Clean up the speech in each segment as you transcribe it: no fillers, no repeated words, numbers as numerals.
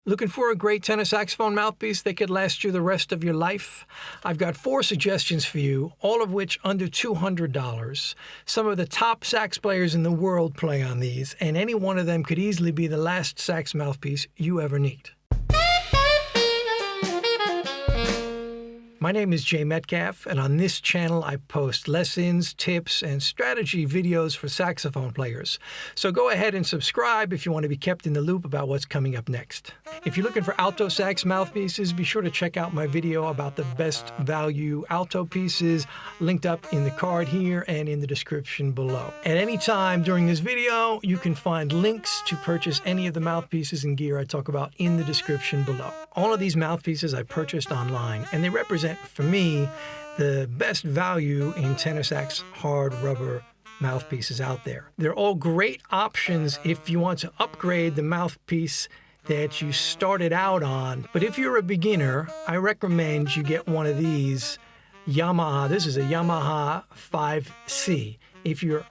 Looking for a great tenor saxophone mouthpiece that could last you the rest of your life? I've got 4 suggestions for you, all of which under $200. Some of the top sax players in the world play on these, and any one of them could easily be the last sax mouthpiece you ever need. My name is Jay Metcalf, and on this channel I post lessons, tips, and strategy videos for saxophone players. So go ahead and subscribe if you want to be kept in the loop about what's coming up next. If you're looking for alto sax mouthpieces, be sure to check out my video about the best value alto pieces, linked up in the card here and in the description below. At any time during this video, you can find links to purchase any of the mouthpieces and gear I talk about in the description below. All of these mouthpieces I purchased online, and they represent, for me, the best value in tenor sax hard rubber mouthpieces out there. They're all great options if you want to upgrade the mouthpiece that you started out on. But if you're a beginner, I recommend you get one of these Yamaha. This is a Yamaha 5C. If you're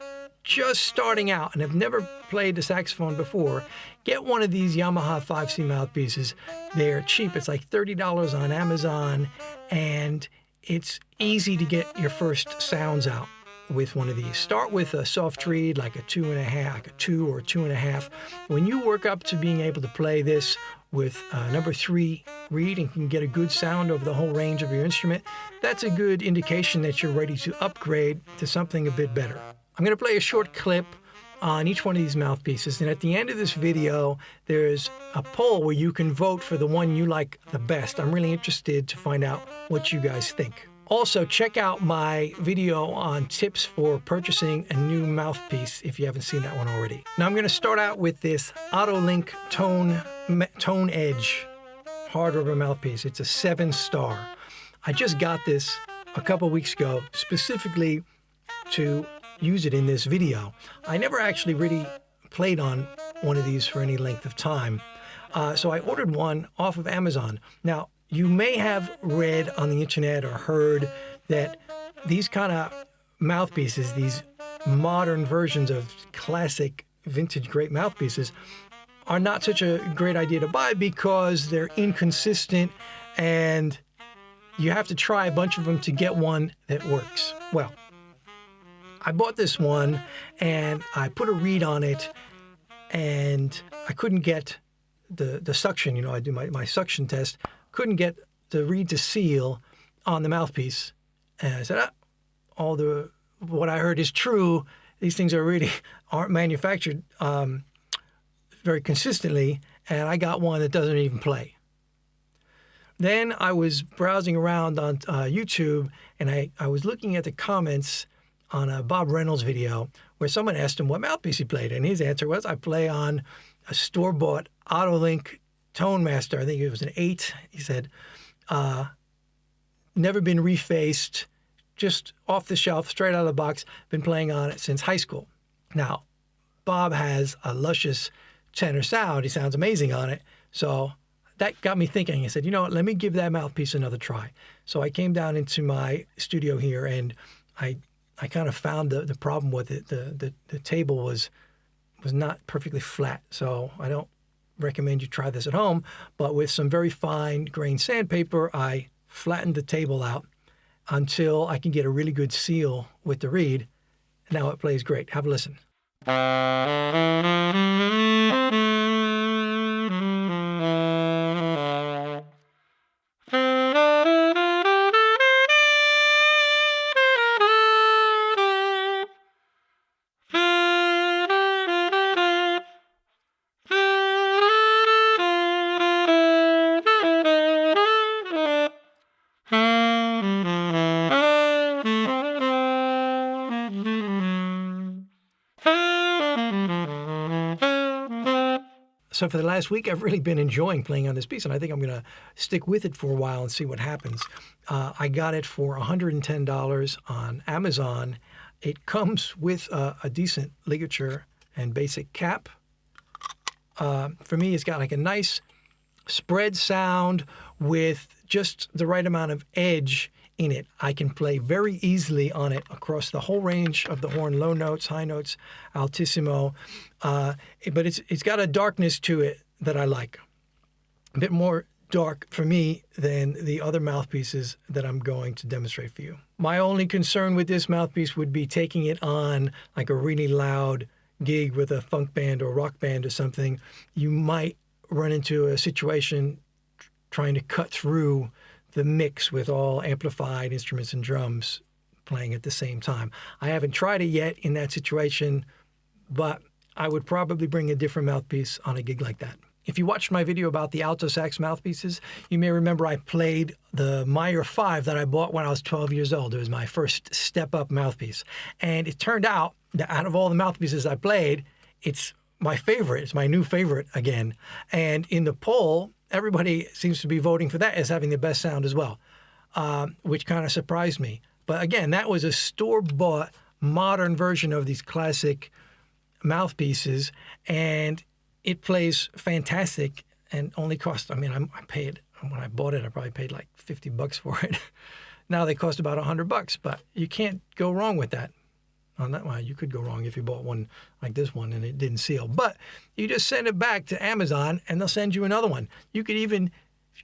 just starting out and have never played the saxophone before, get one of these Yamaha 5C mouthpieces. They're cheap. It's like $30 on Amazon, and it's easy to get your first sounds out with one of these. Start with a soft reed, like a 2.5, like a 2 or 2.5. When you work up to being able to play this with number 3 reed and can get a good sound over the whole range of your instrument, that's a good indication that you're ready to upgrade to something a bit better. I'm going to play a short clip on each one of these mouthpieces, and at the end of this video there's a poll where you can vote for the one you like the best. I'm really interested to find out what you guys think. Also, check out my video on tips for purchasing a new mouthpiece if you haven't seen that one already. Now I'm going to start out with this OTTO Tone Edge hard rubber mouthpiece. It's a 7-star. I just got this a couple weeks ago specifically to use it in this video. I never actually really played on one of these for any length of time, so I ordered one off of Amazon. Now, you may have read on the internet or heard that these kind of mouthpieces, these modern versions of classic vintage great mouthpieces, are not such a great idea to buy because they're inconsistent and you have to try a bunch of them to get one that works. Well, I bought this one and I put a reed on it and I couldn't get the suction. You know, I do my suction test, couldn't get the reed to seal on the mouthpiece. And I said, what I heard is true. These things aren't manufactured very consistently, and I got one that doesn't even play. Then I was browsing around on YouTube, and I was looking at the comments on a Bob Reynolds video where someone asked him what mouthpiece he played, and his answer was, I play on a store-bought Autolink Tone Master. I think it was an 8. He said, never been refaced, just off the shelf, straight out of the box, been playing on it since high school. Now, Bob has a luscious tenor sound. He sounds amazing on it. So that got me thinking. I said, you know what, let me give that mouthpiece another try. So I came down into my studio here and I kind of found the problem with it. The table was not perfectly flat, so I don't recommend you try this at home, but with some very fine grained sandpaper, I flattened the table out until I can get a really good seal with the reed. Now it plays great. Have a listen. So for the last week, I've really been enjoying playing on this piece, and I think I'm going to stick with it for a while and see what happens. I got it for $110 on Amazon. It comes with a decent ligature and basic cap. For me, it's got like a nice spread sound with just the right amount of edge in it. I can play very easily on it across the whole range of the horn, low notes, high notes, altissimo, but it's got a darkness to it that I like. a bit more dark for me than the other mouthpieces that I'm going to demonstrate for you. My only concern with this mouthpiece would be taking it on like a really loud gig with a funk band or rock band or something. You might run into a situation trying to cut through the mix with all amplified instruments and drums playing at the same time. I haven't tried it yet in that situation, but I would probably bring a different mouthpiece on a gig like that. If you watched my video about the alto sax mouthpieces, you may remember I played the Meyer 5 that I bought when I was 12 years old. It was my first step-up mouthpiece. And it turned out that out of all the mouthpieces I played, it's my favorite. It's my new favorite again. And in the poll, everybody seems to be voting for that as having the best sound as well, which kind of surprised me. But again, that was a store-bought modern version of these classic mouthpieces, and it plays fantastic and only cost, I paid, when I bought it, I probably paid like $50 for it. Now they cost about $100, but you can't go wrong with that. On that one, you could go wrong if you bought one like this one and it didn't seal. But you just send it back to Amazon and they'll send you another one. You could even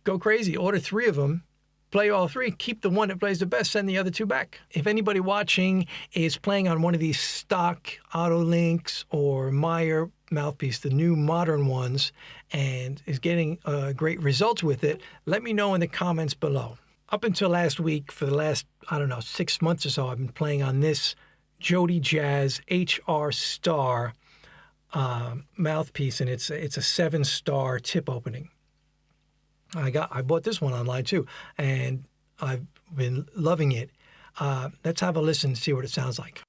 go crazy, order 3 of them, play all 3, keep the one that plays the best, send the other 2 back. If anybody watching is playing on one of these stock Auto Links or Meyer mouthpiece, the new modern ones, and is getting great results with it, let me know in the comments below. Up until last week, for the last, 6 months or so, I've been playing on this JODY Jazz HR Star mouthpiece, and it's a 7-star tip opening. I bought this one online too, and I've been loving it. Let's have a listen and see what it sounds like.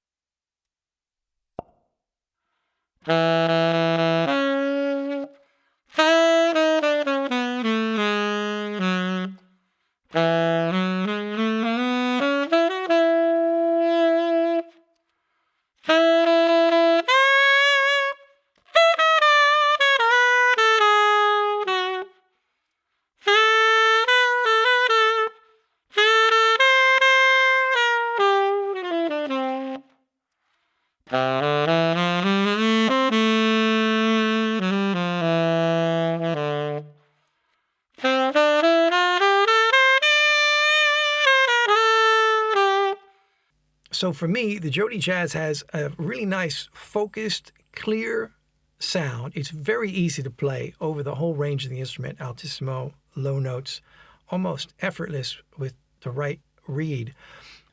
So for me, the JODY Jazz has a really nice, focused, clear sound. It's very easy to play over the whole range of the instrument, altissimo, low notes, almost effortless with the right reed.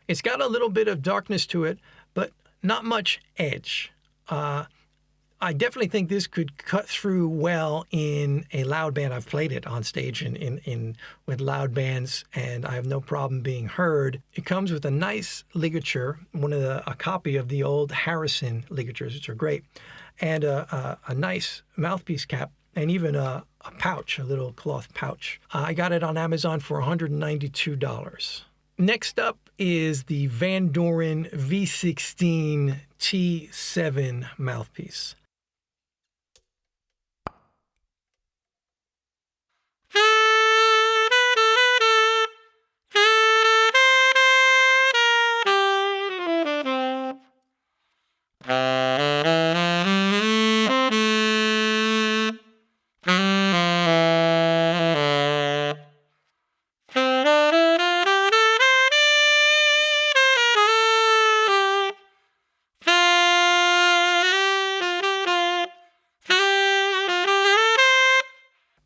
It's got a little bit of darkness to it, but not much edge. I definitely think this could cut through well in a loud band. I've played it on stage with loud bands, and I have no problem being heard. It comes with a nice ligature, a copy of the old Harrison ligatures, which are great, and a nice mouthpiece cap, and even a pouch, a little cloth pouch. I got it on Amazon for $192. Next up is the VANDOREN V16 T7 mouthpiece.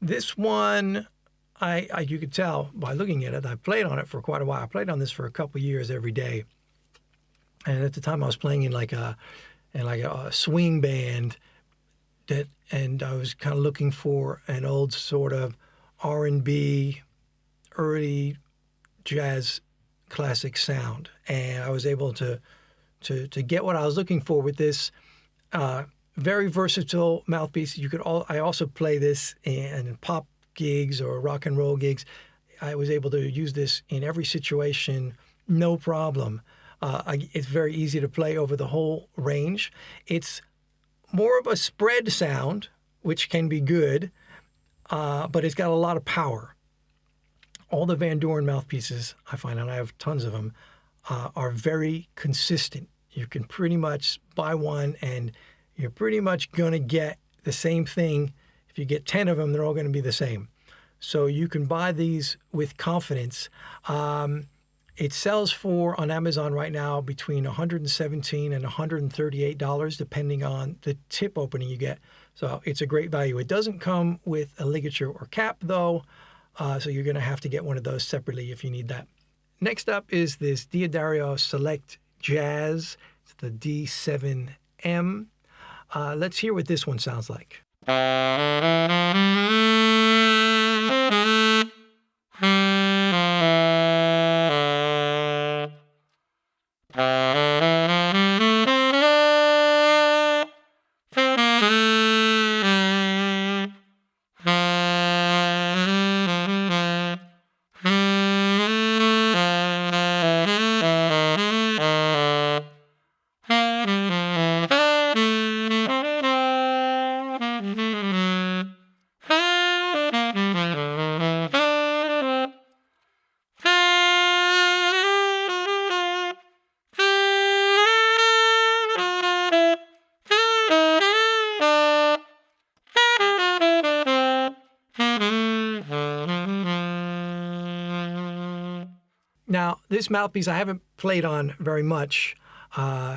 This one, you could tell by looking at it, I played on it for quite a while. I played on this for a couple of years every day. And at the time I was playing in like a swing band, and I was kind of looking for an old sort of R&B, early jazz classic sound. And I was able to get what I was looking for with this very versatile mouthpiece. I also play this in pop gigs or rock and roll gigs. I was able to use this in every situation, no problem. It's very easy to play over the whole range. It's more of a spread sound, which can be good, but it's got a lot of power. All the VANDOREN mouthpieces, I find, and I have tons of them, are very consistent. You can pretty much buy one and you're pretty much going to get the same thing. If you get 10 of them, they're all going to be the same. so you can buy these with confidence. It sells for on Amazon right now between $117 and $138, depending on the tip opening you get. So it's a great value. It doesn't come with a ligature or cap, though, so you're going to have to get one of those separately if you need that. Next up is this D'Addario Select Jazz. It's the D7M. Let's hear what this one sounds like. Now, this mouthpiece I haven't played on very much,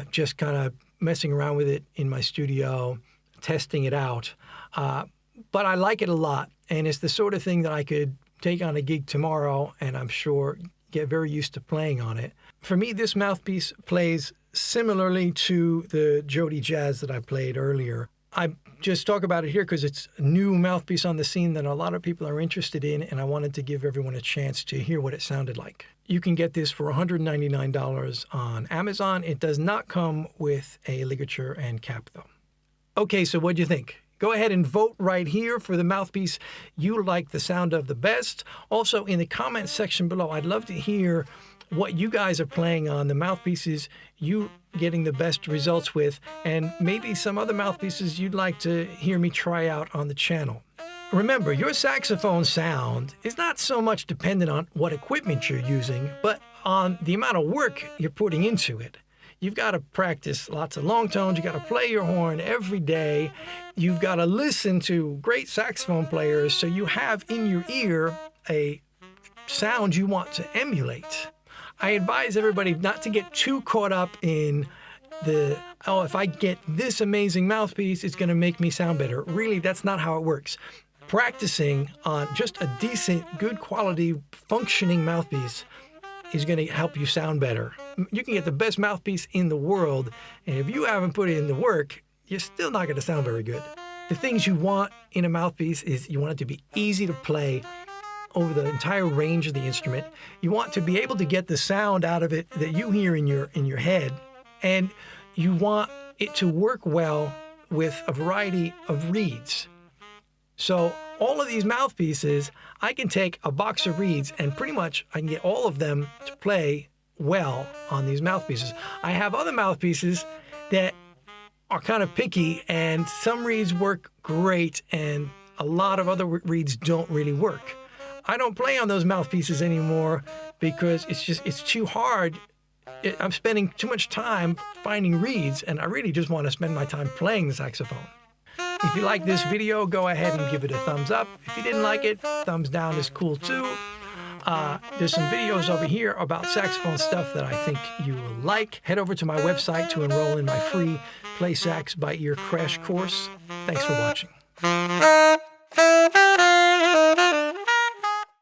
just kind of messing around with it in my studio, testing it out. But I like it a lot, and it's the sort of thing that I could take on a gig tomorrow, and I'm sure get very used to playing on it. For me, this mouthpiece plays similarly to the JODY Jazz that I played earlier. I just talk about it here because it's a new mouthpiece on the scene that a lot of people are interested in, and I wanted to give everyone a chance to hear what it sounded like. You can get this for $199 on Amazon. It does not come with a ligature and cap, though. Okay, so what do you think? Go ahead and vote right here for the mouthpiece you like the sound of the best. Also, in the comment section below, I'd love to hear what you guys are playing on, the mouthpieces you getting the best results with, and maybe some other mouthpieces you'd like to hear me try out on the channel. Remember, your saxophone sound is not so much dependent on what equipment you're using, but on the amount of work you're putting into it. You've got to practice lots of long tones. You've got to play your horn every day. You've got to listen to great saxophone players so you have in your ear a sound you want to emulate. I advise everybody not to get too caught up in oh, if I get this amazing mouthpiece, it's going to make me sound better. Really, that's not how it works. Practicing on just a decent, good quality, functioning mouthpiece is going to help you sound better. You can get the best mouthpiece in the world, and if you haven't put in the work, you're still not going to sound very good. The things you want in a mouthpiece is you want it to be easy to play over the entire range of the instrument. You want to be able to get the sound out of it that you hear in your head, and you want it to work well with a variety of reeds. So all of these mouthpieces, I can take a box of reeds and pretty much I can get all of them to play well on these mouthpieces. I have other mouthpieces that are kind of picky, and some reeds work great and a lot of other reeds don't really work. I don't play on those mouthpieces anymore because it's too hard. I'm spending too much time finding reeds, and I really just want to spend my time playing the saxophone. If you like this video, go ahead and give it a thumbs up. If you didn't like it, thumbs down is cool too. There's some videos over here about saxophone stuff that I think you will like. Head over to my website to enroll in my free Play Sax by Ear crash course. Thanks for watching.